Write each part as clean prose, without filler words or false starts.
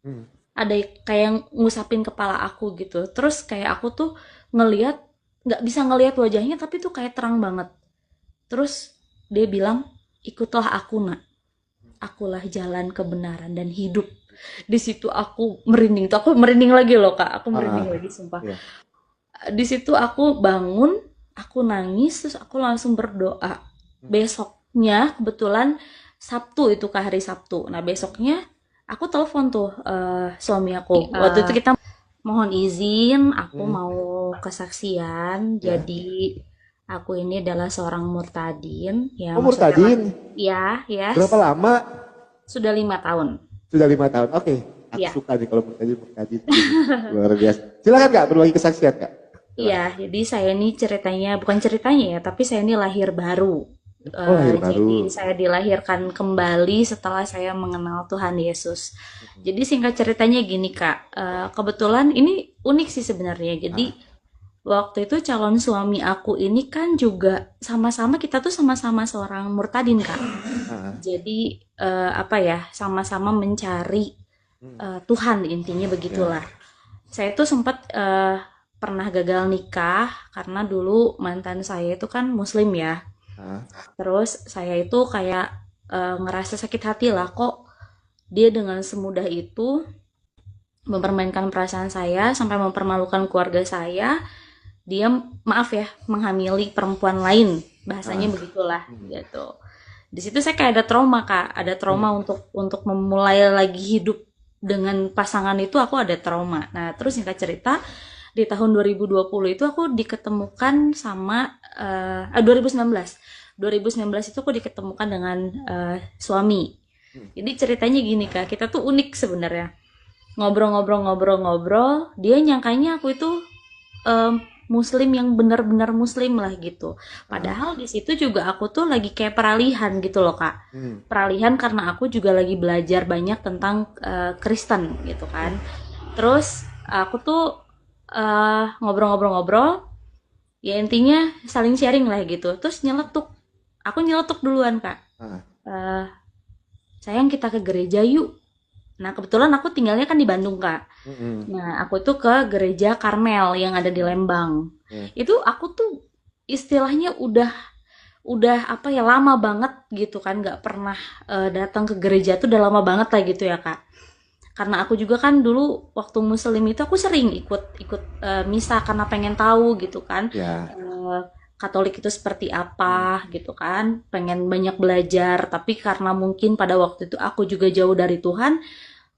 Hmm. Ada kayak ngusapin kepala aku gitu. Terus kayak aku tuh ngeliat, nggak bisa ngelihat wajahnya tapi tuh kayak terang banget. Terus dia bilang, ikutlah aku nak, akulah jalan kebenaran dan hidup. Di situ aku merinding tuh, aku merinding lagi loh kak, aku Ah, merinding ah. lagi sumpah. Iya. Di situ aku bangun, aku nangis, terus aku langsung berdoa. Hmm. Besoknya kebetulan Sabtu itu kak, hari Sabtu. Nah besoknya aku telepon tuh suami aku. Waktu itu kita mohon izin, aku Hmm. mau kesaksian. Ya. Jadi aku ini adalah seorang murtadin, ya Oh, maksudnya murtadin. ya, Berapa yes, lama? sudah 5 tahun. Sudah 5 tahun. Oke, aku Ya, suka nih kalau murtadin murtadin gini. Luar biasa. Silakan kak, berbagi kesaksian kak. iya. Silakan. Jadi saya ini ceritanya bukan ceritanya ya, tapi saya ini lahir baru. Oh, lahir Jadi baru. saya dilahirkan kembali setelah saya mengenal Tuhan Yesus. Jadi singkat ceritanya gini Kak, kebetulan ini unik sih sebenarnya. Jadi Ah, waktu itu calon suami aku ini kan juga sama-sama kita tuh sama-sama seorang murtadin Kak. ah. Jadi apa ya, sama-sama mencari Hmm. Tuhan intinya begitulah. Ya. Saya tuh sempat pernah gagal nikah karena dulu mantan saya itu kan muslim ya. Ah. Terus saya itu kayak ngerasa sakit hati lah, kok dia dengan semudah itu mempermainkan perasaan saya sampai mempermalukan keluarga saya. Dia maaf ya menghamili perempuan lain, bahasanya Ah. begitulah Hmm. gitu. Di situ saya kayak ada trauma kak, ada trauma Hmm. untuk memulai lagi hidup dengan pasangan itu, aku ada trauma. Nah terus singkat cerita, di tahun 2020 itu aku diketemukan sama 2019 itu aku diketemukan dengan suami. Hmm. Jadi ceritanya gini kak, kita tuh unik sebenarnya. Ngobrol-ngobrol-ngobrol-ngobrol, dia nyangkanya aku itu muslim yang benar-benar muslim lah gitu. Ah. Padahal di situ juga aku tuh lagi kayak peralihan gitu loh kak. Hmm. Peralihan karena aku juga lagi belajar banyak tentang Kristen gitu Ya. kan. Terus aku tuh ngobrol-ngobrol-ngobrol, ya intinya saling sharing lah gitu. Terus nyeletuk, aku nyeletuk duluan kak. Ah. Eh, Sayang kita ke gereja yuk. Nah kebetulan aku tinggalnya kan di Bandung kak. Hmm. Nah, aku tuh ke gereja Karmel yang ada di Lembang. Ya. Itu aku tuh istilahnya udah apa ya, lama banget gitu kan nggak pernah datang ke gereja tuh, udah lama banget lah gitu ya Kak. Karena aku juga kan dulu waktu muslim itu aku sering ikut ikut misa karena pengen tahu gitu kan. Ya. eh, Katolik itu seperti Hmm. apa gitu kan, pengen banyak belajar, tapi karena mungkin pada waktu itu aku juga jauh dari Tuhan,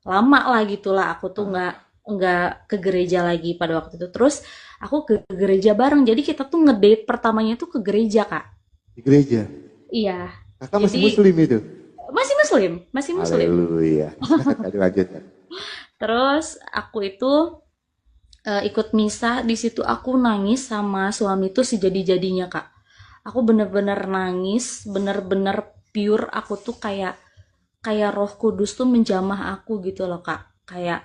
lama lah gitulah aku tuh Ah. nggak ke gereja lagi pada waktu itu. Terus aku ke gereja bareng, jadi kita tuh ngedate pertamanya tuh ke gereja kak. Di gereja. Iya, Kakak masih jadi muslim itu? masih muslim, masih muslim. Haleluya. Silakan kak, dilanjutkan. Terus aku itu ikut misa, di situ aku nangis sama suami tuh sejadi-jadinya kak. Aku bener-bener nangis, bener-bener pure. Aku tuh kayak kayak Roh Kudus tuh menjamah aku gitu loh kak. Kayak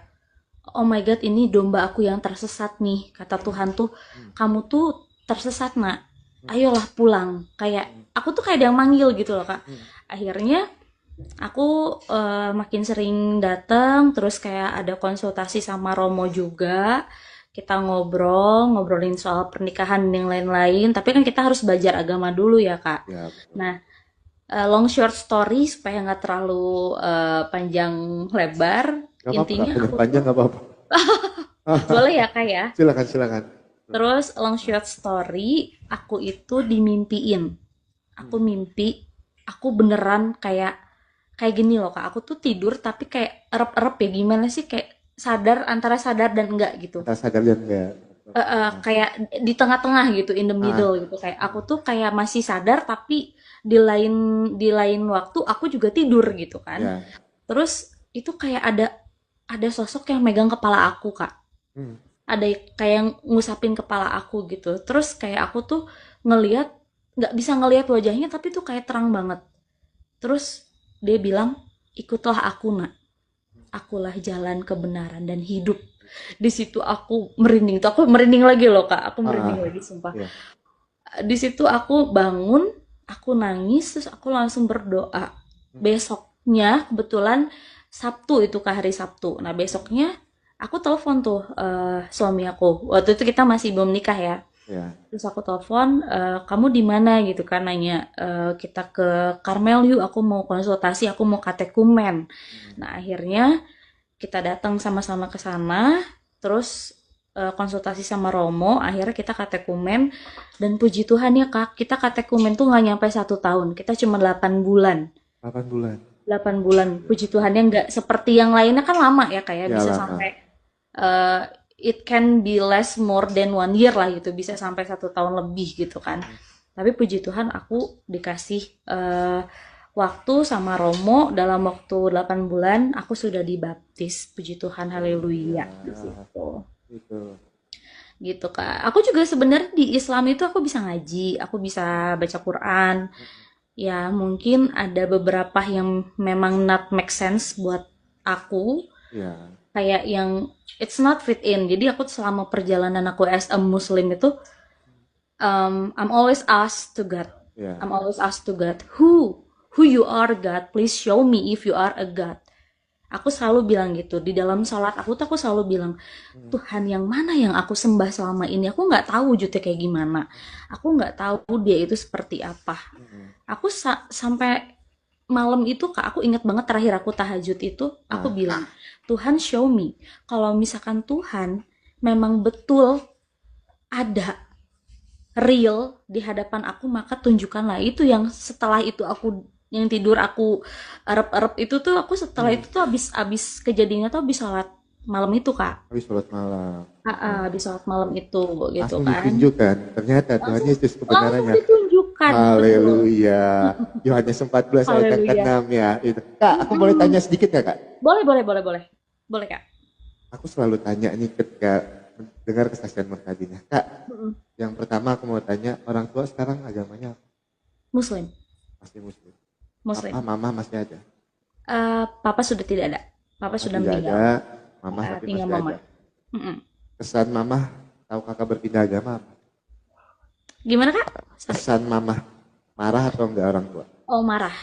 oh my god, ini domba aku yang tersesat nih, kata Tuhan tuh, Hmm. kamu tuh tersesat nak, ayolah pulang. Kayak aku tuh kayak ada yang manggil gitu loh kak. Hmm. Akhirnya aku makin sering datang, terus kayak ada konsultasi sama Romo juga, kita ngobrolin soal pernikahan dan yang lain-lain, tapi kan kita harus belajar agama dulu ya kak. Ya, betul. Nah, long short story supaya nggak terlalu panjang lebar, Gak apa-apa kak, intinya aku tuh panjang-panjang gak apa-apa. boleh ya kak ya. Silakan, silakan. Terus long short story, aku itu dimimpiin. Aku Hmm. mimpi, aku beneran kayak kayak gini loh kak. Aku tuh tidur tapi kayak erep-erep ya, gimana sih, kayak sadar antara sadar dan enggak gitu. Antara sadar dan enggak. Kayak di tengah-tengah gitu, in the Ah. middle gitu. Kayak aku tuh kayak masih sadar tapi di lain waktu aku juga tidur gitu kan. Ya. Terus itu kayak ada sosok yang megang kepala aku kak, Hmm. ada kayak ngusapin kepala aku gitu. Terus kayak aku tuh ngeliat, nggak bisa ngelihat wajahnya tapi tuh kayak terang banget. Terus dia bilang, ikutlah aku nak, akulah jalan kebenaran dan hidup. Di situ aku merinding tuh, aku merinding lagi loh kak, aku merinding Ah. lagi sumpah. Ya. Di situ aku bangun, aku nangis, terus aku langsung berdoa. Hmm. Besoknya kebetulan Sabtu itu Kak, hari Sabtu. Nah, besoknya aku telepon tuh suami aku. Waktu itu kita masih belum nikah ya. Ya. Terus aku telepon, kamu di mana gitu kan, nanya, kita ke Karmel yuk, aku mau konsultasi, aku mau katekumen. Hmm. Nah, akhirnya kita datang sama-sama ke sana, terus konsultasi sama Romo, akhirnya kita katekumen, dan puji Tuhan ya Kak, kita katekumen tuh nggak nyampe 1 tahun, kita cuma 8 bulan. 8 bulan. 8 bulan, puji Tuhan ya, nggak seperti yang lainnya kan lama ya Kak ya, Ya bisa lama. sampai eh, it can be less more than 1 year lah gitu, bisa sampai 1 tahun lebih gitu kan. Hmm. Tapi puji Tuhan aku dikasih waktu sama Romo, dalam waktu 8 bulan aku sudah dibaptis. Puji Tuhan, Ya, haleluya di situ. itu. Gitu Kak. Aku juga sebenarnya di Islam itu aku bisa ngaji, aku bisa baca Quran. Ya, mungkin ada beberapa yang memang not make sense buat aku, Ya, kayak yang it's not fit in. Jadi aku selama perjalanan aku as a Muslim itu, I'm always asked to God. ya. I'm always asked to God, who you are God, please show me if you are a God. Aku selalu bilang gitu di dalam sholat aku tuh, aku selalu bilang, Hmm. Tuhan yang mana yang aku sembah selama ini, aku nggak tahu wujudnya kayak gimana, aku nggak tahu dia itu seperti apa. Hmm. Aku sampai malam itu Kak, aku inget banget terakhir aku tahajud itu, aku Nah, bilang, Tuhan show me, kalau misalkan Tuhan memang betul ada, real di hadapan aku, maka tunjukkanlah. Itu yang setelah itu aku yang tidur aku erep-erep itu tuh, aku setelah hmm. itu tuh abis kejadiannya tuh abis sholat malam itu Kak. Habis sholat malam. Hmm. Abis sholat malam itu gitu Langsung kan. ditunjukkan. Ternyata Tuhan Langsung Yesus langsung kebenarannya. ditunjukkan, betul. Haleluya. Yohanes 14 ayat yang Haleluya. ke-6 ya. Itu. Kak, aku boleh tanya sedikit ya, Kak? Boleh, boleh, boleh, boleh. Boleh Kak. Aku selalu tanya nih ketika dengar kesaksian Merkadina. Kak, Mm-mm. yang pertama aku mau tanya, orang tua sekarang agamanya apa? Muslim, Masih Muslim. Papa, Muslim. mama masih ada? Papa sudah tidak ada. Papa Papa sudah tidak meninggal. ada, mama tapi Tinggal masih mama. ada. Mm-mm. Kesan mama, tahu kakak berpindah agama apa? Gimana Kak? Sorry. Kesan mama, marah atau enggak orang tua? Oh, marah.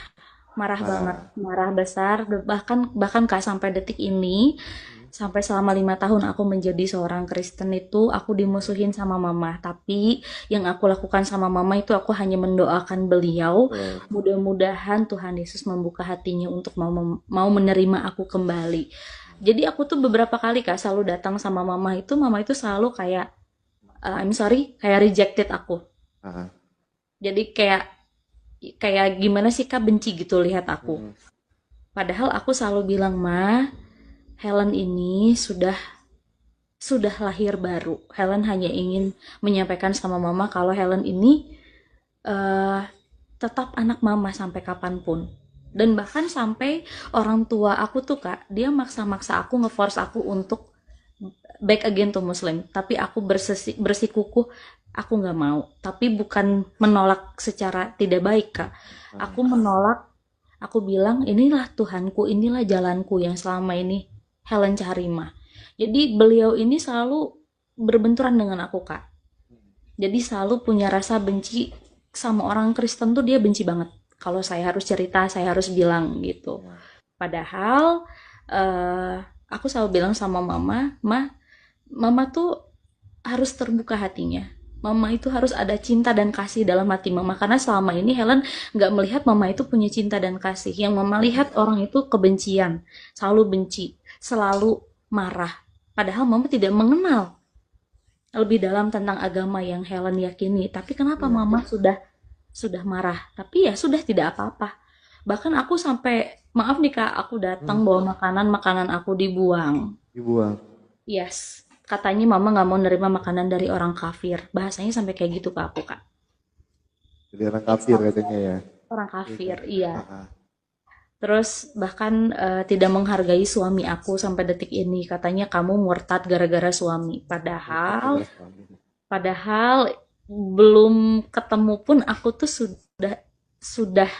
Marah banget, Marah. marah besar. Bahkan bahkan Kak, sampai detik ini, Hmm. sampai selama 5 tahun aku menjadi seorang Kristen itu, aku dimusuhin sama mama. Tapi yang aku lakukan sama mama itu, aku hanya mendoakan beliau. Betul. Mudah-mudahan Tuhan Yesus membuka hatinya untuk mau menerima aku kembali. Jadi aku tuh beberapa kali Kak selalu datang sama mama itu selalu kayak, I'm sorry, kayak rejected aku. Ah. Jadi kayak kayak gimana sih Kak, benci gitu lihat aku. Hmm. Padahal aku selalu bilang, Ma, Helen ini sudah lahir baru. Helen hanya ingin menyampaikan sama Mama kalau Helen ini eh, tetap anak Mama sampai kapanpun. Dan bahkan sampai orang tua aku tuh Kak, dia maksa-maksa aku, ngeforce aku untuk back again to Muslim. Tapi aku bersikukuh, aku nggak mau. Tapi bukan menolak secara tidak baik Kak. Ah. Aku menolak, aku bilang, inilah Tuhanku, inilah jalanku yang selama ini Helen cari mah. Jadi beliau ini selalu berbenturan dengan aku Kak. Jadi selalu punya rasa benci sama orang Kristen tuh, dia benci banget. Kalau saya harus cerita, saya harus bilang gitu. Ya. Padahal aku selalu bilang sama Mama, Mama tuh harus terbuka hatinya. Mama itu harus ada cinta dan kasih dalam hati Mama. Karena selama ini Helen nggak melihat Mama itu punya cinta dan kasih. Yang Mama lihat orang itu kebencian. Selalu benci. Selalu marah. Padahal Mama tidak mengenal lebih dalam tentang agama yang Helen yakini. Tapi kenapa Ya. Mama sudah marah? Tapi ya sudah, tidak apa-apa. Bahkan aku sampai, maaf nih Kak, aku datang Hmm. bawa makanan aku dibuang. Dibuang. Yes, katanya Mama nggak mau nerima makanan dari orang kafir. Bahasanya sampai kayak gitu ke aku Kak. Jadi orang kafir katanya ya. Orang kafir, iya. Ah. Terus bahkan tidak menghargai suami aku sampai detik ini. Katanya kamu murtad gara-gara suami. Padahal belum ketemu pun aku tuh sudah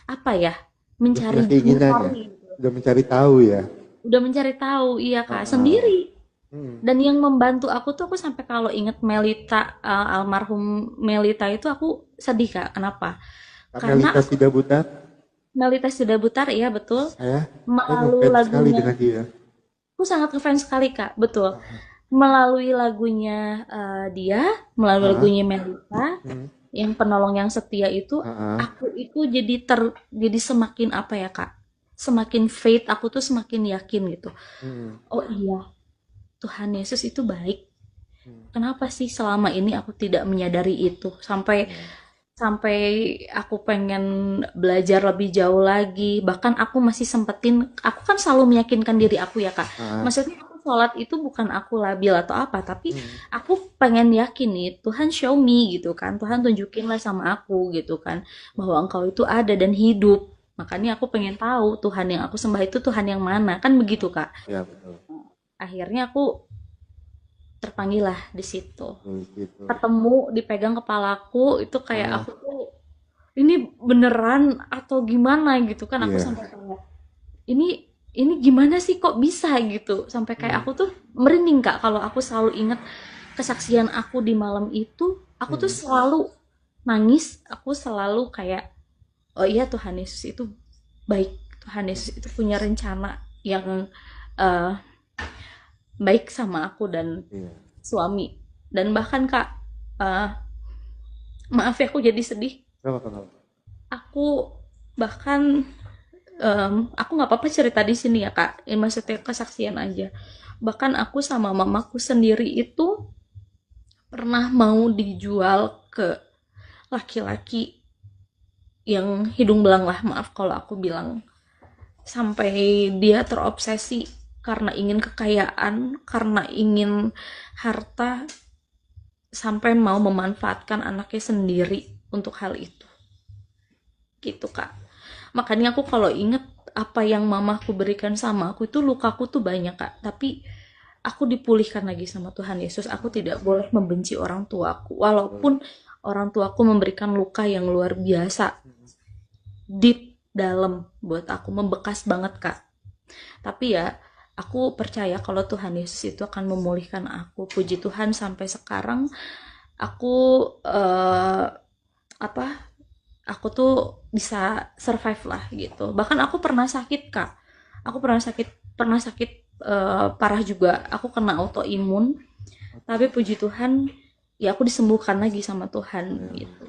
apa ya, mencari Udah keinginan ya. glory. Udah mencari tahu ya. Udah mencari tahu, iya Kak, Ah. sendiri. Hmm. Dan yang membantu aku tuh, aku sampai kalau inget Melita, almarhum Melita itu aku sedih Kak. Kenapa? Kak Karena Melita Sidabutar. Melita Sudabutar, iya betul. Saya Melalui ngefans sekali lagunya, dengan dia. aku sangat ngefans sekali Kak, betul. Melalui lagunya dia, melalui Ah, lagunya Melita, hmm, yang penolong yang setia itu, ah, aku itu jadi semakin apa ya Kak, semakin faith, aku tuh semakin yakin gitu. hmm, Oh iya, Tuhan Yesus itu baik. hmm, Kenapa sih selama ini aku tidak menyadari itu? Sampai ya, sampai aku pengen belajar lebih jauh lagi. Bahkan aku masih sempetin, aku kan selalu meyakinkan diri aku ya Kak. ah, Maksudnya aku sholat itu bukan aku labil atau apa, tapi hmm, aku pengen yakin nih, Tuhan show me gitu kan. Tuhan tunjukin lah sama aku gitu kan, bahwa Engkau itu ada dan hidup. Makanya aku pengen tahu Tuhan yang aku sembah itu Tuhan yang mana, kan begitu Kak. ya betul. Akhirnya aku terpanggil lah di situ. Betul gitu. Ketemu, dipegang kepalaku, itu kayak Ah, aku tuh ini beneran atau gimana gitu kan, aku iya. sampai kayak ini gimana sih kok bisa gitu, sampai kayak Hmm, aku tuh merinding Kak kalau aku selalu ingat kesaksian aku di malam itu. Aku tuh hmm, selalu nangis, aku selalu kayak oh iya, Tuhan Yesus itu baik, Tuhan Yesus itu punya rencana yang eh, baik sama aku dan iya. suami. Dan bahkan Kak, eh, maaf ya aku jadi sedih, Gak apa-apa, gak apa-apa. aku bahkan aku nggak apa-apa cerita di sini ya Kak, ini maksudnya kesaksian aja. Bahkan aku sama mamaku sendiri itu pernah mau dijual ke laki-laki yang hidung belang lah, maaf kalau aku bilang. Sampai dia terobsesi karena ingin kekayaan, karena ingin harta, sampai mau memanfaatkan anaknya sendiri untuk hal itu. Gitu Kak. Makanya aku kalau inget apa yang mamaku berikan sama aku itu, lukaku tuh banyak Kak. Tapi aku dipulihkan lagi sama Tuhan Yesus. Aku tidak boleh membenci orang tuaku. Betul. Walaupun orang tuaku memberikan luka yang luar biasa, deep dalam buat aku, membekas banget Kak. Tapi ya, aku percaya kalau Tuhan Yesus itu akan memulihkan aku. Puji Tuhan sampai sekarang aku apa? Aku tuh bisa survive lah gitu. Bahkan aku pernah sakit Kak. Aku pernah sakit parah juga. Aku kena autoimun. Tapi puji Tuhan, ya aku disembuhkan lagi sama Oh, Tuhan ya, gitu.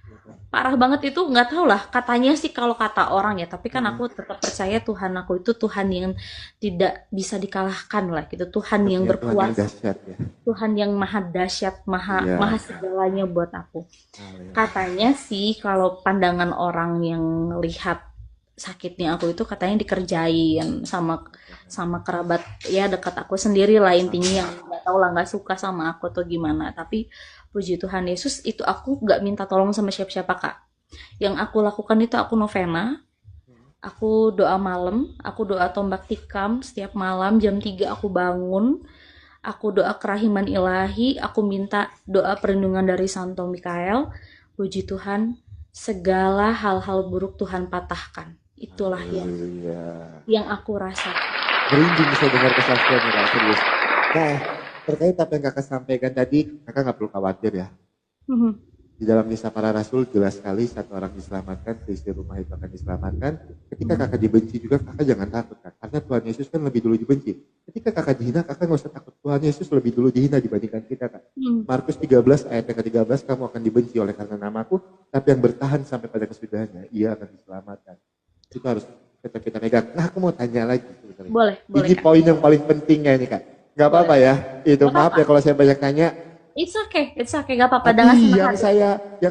gitu. Parah banget itu, nggak tahu lah katanya sih, kalau kata orang ya, tapi kan Hmm, aku tetap percaya Tuhan aku itu Tuhan yang tidak bisa dikalahkan lah gitu, Tuhan yang ya Tuhan yang berkuasa, dahsyat ya. Tuhan yang maha dahsyat, maha maha Iya. segalanya buat aku. Haleluya. Katanya sih kalau pandangan orang yang lihat sakitnya aku itu, katanya dikerjain sama sama kerabat ya dekat aku sendiri lah, intinya yang nggak tahu lah, nggak suka sama aku atau gimana. Tapi puji Tuhan Yesus, itu aku nggak minta tolong sama siapa-siapa Kak. Yang aku lakukan itu, aku novena, aku doa malam, aku doa tombak tikam setiap malam jam 3 aku bangun, aku doa kerahiman ilahi, aku minta doa perlindungan dari Santo Mikael. Puji Tuhan, segala hal-hal buruk Tuhan patahkan. Itulah Haleluya. yang aku rasakan. Merinding saya dengar kesaksiannya Kak, serius. Nah, terkait apa yang kakak sampaikan tadi, kakak nggak perlu khawatir ya. Mhm. Di dalam kisah para rasul jelas sekali satu orang diselamatkan, seisi rumah itu akan diselamatkan. Ketika kakak dibenci juga, kakak jangan takut Kak. Karena Tuhan Yesus kan lebih dulu dibenci. Ketika kakak dihina, kakak nggak usah takut. Tuhan Yesus lebih dulu dihina dibandingkan kita Kak. Mhm. Markus 13 ayat yang ke-13, kamu akan dibenci oleh karena namaku, tapi yang bertahan sampai pada kesudahannya, ia akan diselamatkan. Itu harus kita pegang. Nah, aku mau tanya lagi sebenarnya. Boleh, boleh Ini Kak. poin yang paling pentingnya ini Kak. Nggak Boleh. apa-apa ya. Itu Gak maaf apa-apa. ya kalau saya banyak tanya. It's okay, gak apa-apa. Dengan Tapi senang yang hati.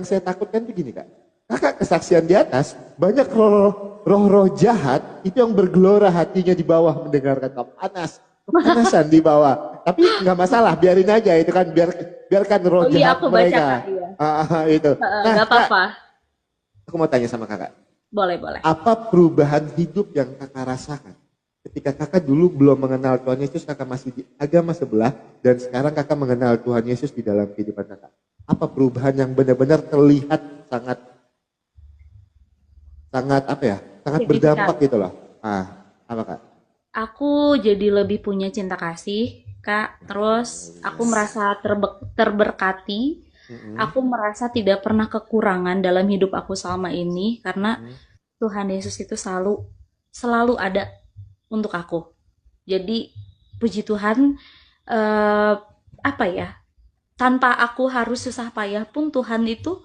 saya takutkan itu gini Kak. Kakak kesaksian di atas, banyak roh-roh jahat itu yang bergelora hatinya di bawah mendengarkan kamu panas, kepanasan di bawah. Tapi nggak masalah, biarin aja itu kan, biarkan roh Oh iya, jahat aku baca Kak. mereka. Iya. Itu. Nah Gak Kak, apa-apa. aku mau tanya sama Kakak. Boleh, boleh. Apa perubahan hidup yang kakak rasakan? Ketika kakak dulu belum mengenal Tuhan Yesus, kakak masih di agama sebelah, dan sekarang kakak mengenal Tuhan Yesus di dalam kehidupan kakak. Apa perubahan yang benar-benar terlihat sangat, sangat apa ya, sangat berdampak Signifikan. gitu loh. Apa Kak? Aku jadi lebih punya cinta kasih, Kak. Terus aku merasa terberkati. Mm-mm. Aku merasa tidak pernah kekurangan dalam hidup aku selama ini, karena Mm-mm. Tuhan Yesus itu selalu selalu ada untuk aku. Jadi puji Tuhan, eh, apa ya? Tanpa aku harus susah payah pun Tuhan itu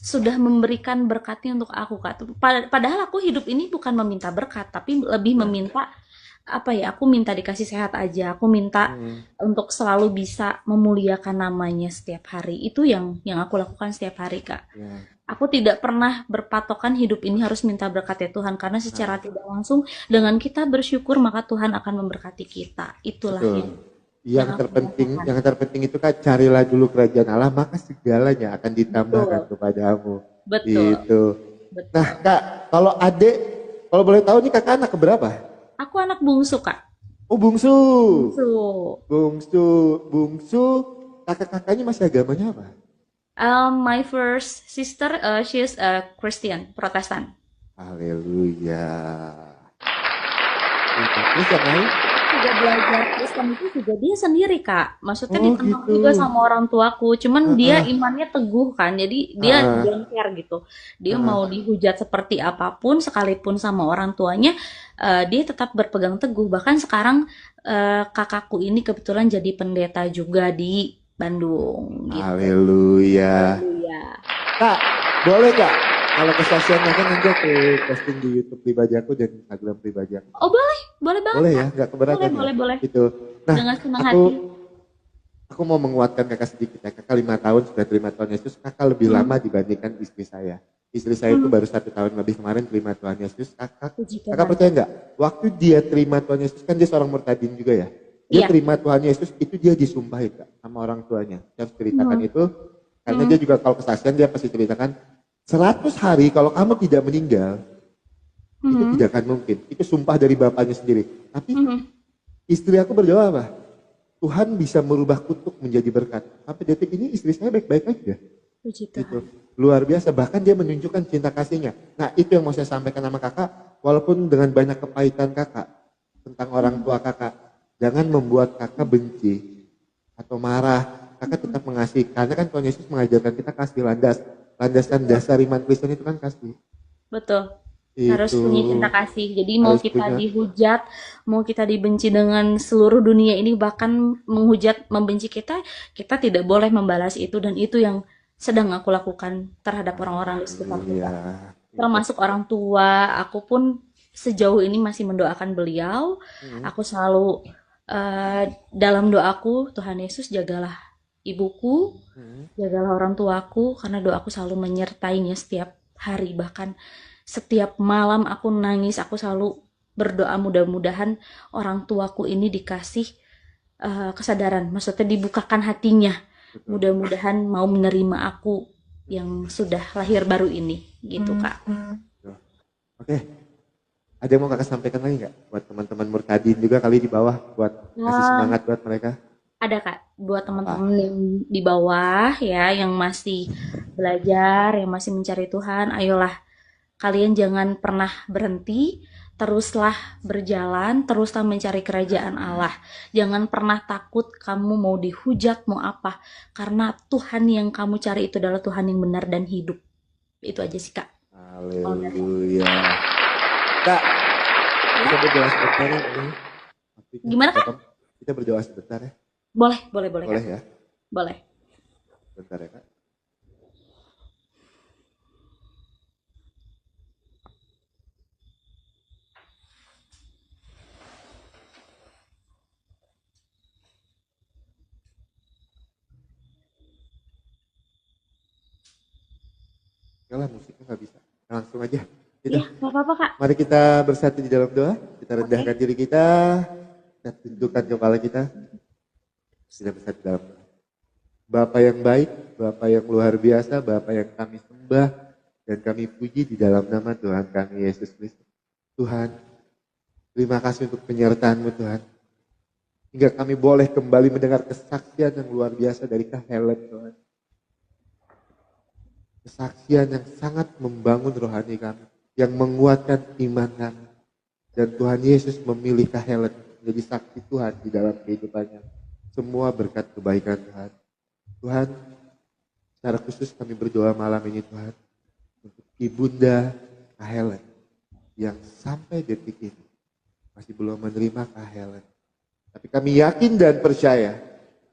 sudah memberikan berkatnya untuk aku, Kak. Padahal aku hidup ini bukan meminta berkat, tapi lebih Ya. meminta apa ya? Aku minta dikasih sehat aja. Aku minta Hmm. untuk selalu bisa memuliakan namanya setiap hari. Itu yang aku lakukan setiap hari, Kak. Ya. Aku tidak pernah berpatokan hidup ini harus minta berkat ya Tuhan, karena secara Nah, tidak langsung dengan kita bersyukur maka Tuhan akan memberkati kita. Itulah betul. yang Yang aku terpenting, rasakan. yang terpenting itu kan carilah dulu kerajaan Allah, maka segalanya akan ditambahkan Betul, kepadamu. betul, Itu. Nah, betul. Kak, kalau adik, kalau boleh tahu nih kakak anak keberapa? Aku anak bungsu, Kak. Oh, bungsu. Bungsu. Bungsu, bungsu. Kakak-kakaknya masih agamanya apa? My first sister, she's a Christian, Protestan. Haleluya. Terus yang lain? Juga belajar Kristen itu juga dia sendiri, Kak. Maksudnya Oh, ditentang gitu. juga sama orang tuaku. Cuman dia Heeh, imannya teguh kan. Jadi dia heeh, don't care gitu. Dia heeh. mau dihujat seperti apapun sekalipun sama orang tuanya, dia tetap berpegang teguh. Bahkan sekarang kakakku ini kebetulan jadi pendeta juga di Bandung gitu. Haleluya. Haleluya. Kak, boleh nggak? Kalau kesaksiannya kan nanti aku posting di YouTube pribadi aku dan Instagram pribadi aku. Oh, boleh, boleh banget, Boleh ya, Kak. nggak Boleh, keberatan ya? boleh, boleh. Gitu. Nah, Dengan senang aku hati. aku mau menguatkan kakak sedikit ya. Kakak 5 tahun sudah terima Tuhan Yesus. Kakak lebih lama Hmm. dibandingkan istri saya. Istri saya itu Hmm. baru 1 tahun lebih kemarin terima Tuhan Yesus. Puji Kakak Tuhan. percaya nggak? Waktu dia terima Tuhan Yesus kan dia seorang murtadin juga ya. Dia Iya. terima Tuhan Yesus itu dia disumpahin Kak sama orang tuanya. Saya harus ceritakan Hmm. itu karena dia Hmm. juga kalau kesaksian dia pasti ceritakan 100 hari kalau kamu tidak meninggal itu Hmm. tidak akan mungkin. Itu sumpah dari bapaknya sendiri. Tapi Hmm. istri aku berdoa apa? Tuhan bisa merubah kutuk menjadi berkat. Sampai detik ini istri saya baik-baik aja. Puji Gitu. Tuhan. Luar biasa. Bahkan dia menunjukkan cinta kasihnya. Nah itu yang mau saya sampaikan sama kakak. Walaupun dengan banyak kepahitan kakak. Tentang orang tua kakak. Jangan membuat kakak benci. Atau marah. Kakak tetap mengasihi. Karena kan Tuhan Yesus mengajarkan kita kasih landas. Landasan dasar iman Kristen itu kan kasih. Betul. Harus Itu punya cinta kasih. Jadi mau harus kita punya. dihujat, mau kita dibenci dengan seluruh dunia ini, bahkan menghujat, membenci kita, kita tidak boleh membalas itu. Dan itu yang sedang aku lakukan terhadap orang-orang di sekitar kita. Haleluya. Itu. Termasuk orang tua, aku pun sejauh ini masih mendoakan beliau. Hmm. Aku selalu dalam doaku, Tuhan Yesus jagalah ibuku, Hmm. jagalah orang tuaku, karena doaku selalu menyertainya setiap hari. Bahkan setiap malam aku nangis, aku selalu berdoa mudah-mudahan orang tuaku ini dikasih kesadaran, maksudnya dibukakan hatinya. Betul. Mudah-mudahan mau menerima aku yang sudah lahir baru ini, gitu Kak. Betul. Oke. Ada yang mau kakak sampaikan lagi nggak? Buat teman-teman murtadin juga kali di bawah. Buat kasih Ya, semangat buat mereka. ada Kak, buat Apa? teman-teman yang di bawah ya, yang masih belajar, yang masih mencari Tuhan, ayolah kalian jangan pernah berhenti, teruslah berjalan, teruslah mencari kerajaan Allah. Jangan pernah takut kamu mau dihujat, mau apa, karena Tuhan yang kamu cari itu adalah Tuhan yang benar dan hidup. Itu aja sih Kak. Kalau dari aku. Haleluya. Kak, kita Ya, berdoa sebentar ya. Ini waktunya. gimana Kak? Kita berdoa sebentar ya. Boleh, boleh, boleh Boleh Kak. ya? Boleh. Sebentar ya Kak. Oke lah musiknya nggak bisa. Langsung aja. Gitu. Iya, nggak apa-apa Kak. Mari kita bersatu di dalam doa. Kita rendahkan Oke. diri kita. Kita tundukkan kepala kita. Kita bersatu dalam doa. Bapa yang baik, Bapa yang luar biasa, Bapa yang kami sembah dan kami puji di dalam nama Tuhan kami Yesus Kristus. Tuhan, terima kasih untuk penyertaan-Mu Tuhan. Hingga kami boleh kembali mendengar kesaksian yang luar biasa dari Kak Helen Tuhan. Kesaksian yang sangat membangun rohani kami, yang menguatkan iman kami. Dan Tuhan Yesus memilih Kak Helen menjadi saksi Tuhan di dalam kehidupannya. Semua berkat kebaikan Tuhan. Tuhan, secara khusus kami berdoa malam ini Tuhan untuk Ibunda Kak Helen. yang sampai detik ini masih belum menerima Kak Helen. Tapi kami yakin dan percaya,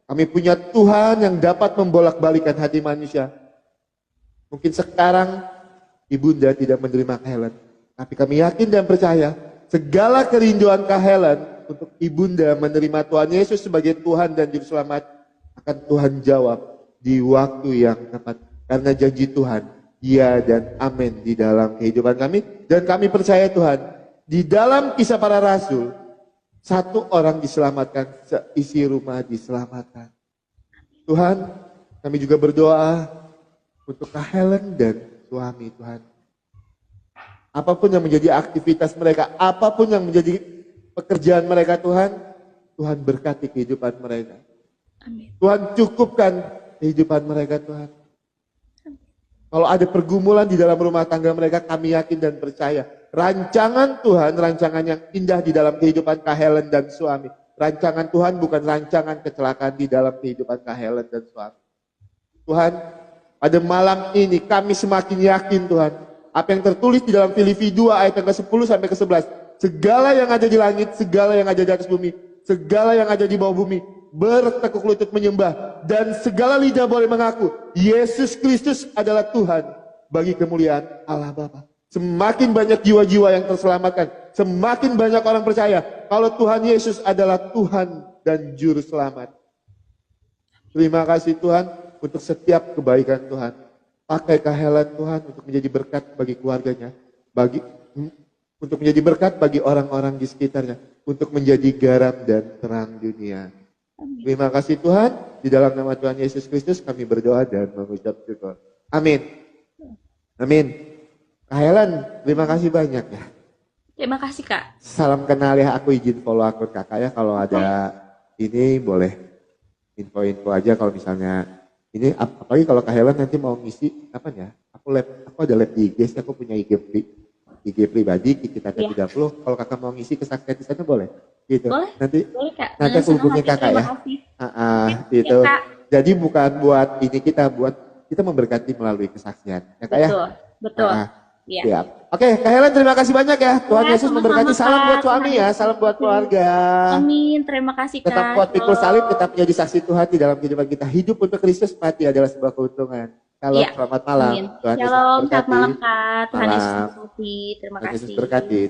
kami punya Tuhan yang dapat membolak-balikan hati manusia. Mungkin sekarang Ibunda tidak menerima Kak Helen, tapi kami yakin dan percaya, segala kerinduan Kak Helen untuk Ibunda menerima Tuhan Yesus sebagai Tuhan dan Juru Selamat, akan Tuhan jawab di waktu yang tepat. Karena janji Tuhan, ya dan amin di dalam kehidupan kami. Dan kami percaya Tuhan, di dalam Kisah Para Rasul, satu orang diselamatkan, seisi rumah diselamatkan. Tuhan, kami juga berdoa untuk Kak Helen dan suami Tuhan. Apapun yang menjadi aktivitas mereka, apapun yang menjadi pekerjaan mereka Tuhan, Tuhan berkati kehidupan mereka. Amin. Tuhan cukupkan kehidupan mereka Tuhan. Kalau ada pergumulan di dalam rumah tangga mereka, kami yakin dan percaya. Rancangan Tuhan, rancangan yang indah di dalam kehidupan Kak Helen dan suami. Rancangan Tuhan bukan rancangan kecelakaan di dalam kehidupan Kak Helen dan suami. Tuhan, pada malam ini kami semakin yakin Tuhan. Apa yang tertulis di dalam Filipi 2 ayat yang ke-10 sampai ke-11. Segala yang ada di langit, segala yang ada di atas bumi, segala yang ada di bawah bumi, bertekuk lutut menyembah. Dan segala lidah boleh mengaku, Yesus Kristus adalah Tuhan bagi kemuliaan Allah Bapa. Semakin banyak jiwa-jiwa yang terselamatkan, semakin banyak orang percaya kalau Tuhan Yesus adalah Tuhan dan Juru Selamat. Terima kasih Tuhan untuk setiap kebaikan Tuhan. Pakai Kak Helen Tuhan untuk menjadi berkat bagi keluarganya, untuk menjadi berkat bagi orang-orang di sekitarnya, untuk menjadi garam dan terang dunia. Terima kasih Tuhan, di dalam nama Tuhan Yesus Kristus kami berdoa dan mengucap syukur. Amin. Amin. Kak Helen, terima kasih banyak ya. Terima kasih Kak. Salam kenal ya, aku izin follow akun kakak ya, kalau ada ini boleh info-info aja kalau misalnya ini, apalagi kalau Kak Helen nanti mau ngisi apa ya? Aku ada lab di IG, aku punya IG pribadi kita 30. Kalau kakak mau ngisi kesaksian di sana boleh? Gitu. Boleh. Nanti Kak. nanti aku hubungi kakak ya. Gitu. Ya, Kak. Jadi bukan buat ini, kita memberkati melalui kesaksian. Ya Kak ya? Betul. Iya. Ya. Oke, Kak Helen terima kasih banyak ya. Tuhan Ya, Yesus memberkati. Salam buat suami ya, salam buat keluarga. Amin, terima kasih Kak. Tetap kuat pikul salib, tetap menjadi saksi Tuhan di dalam kehidupan kita. Hidup untuk Kristus, mati adalah sebuah keuntungan. Shalom, selamat malam. Amin. Tuhan Yesus Shalom, berkati. selamat malam Kak. Tuhan Yesus Malam. memberkati. Terima Tuhan Yesus kasih. berkati.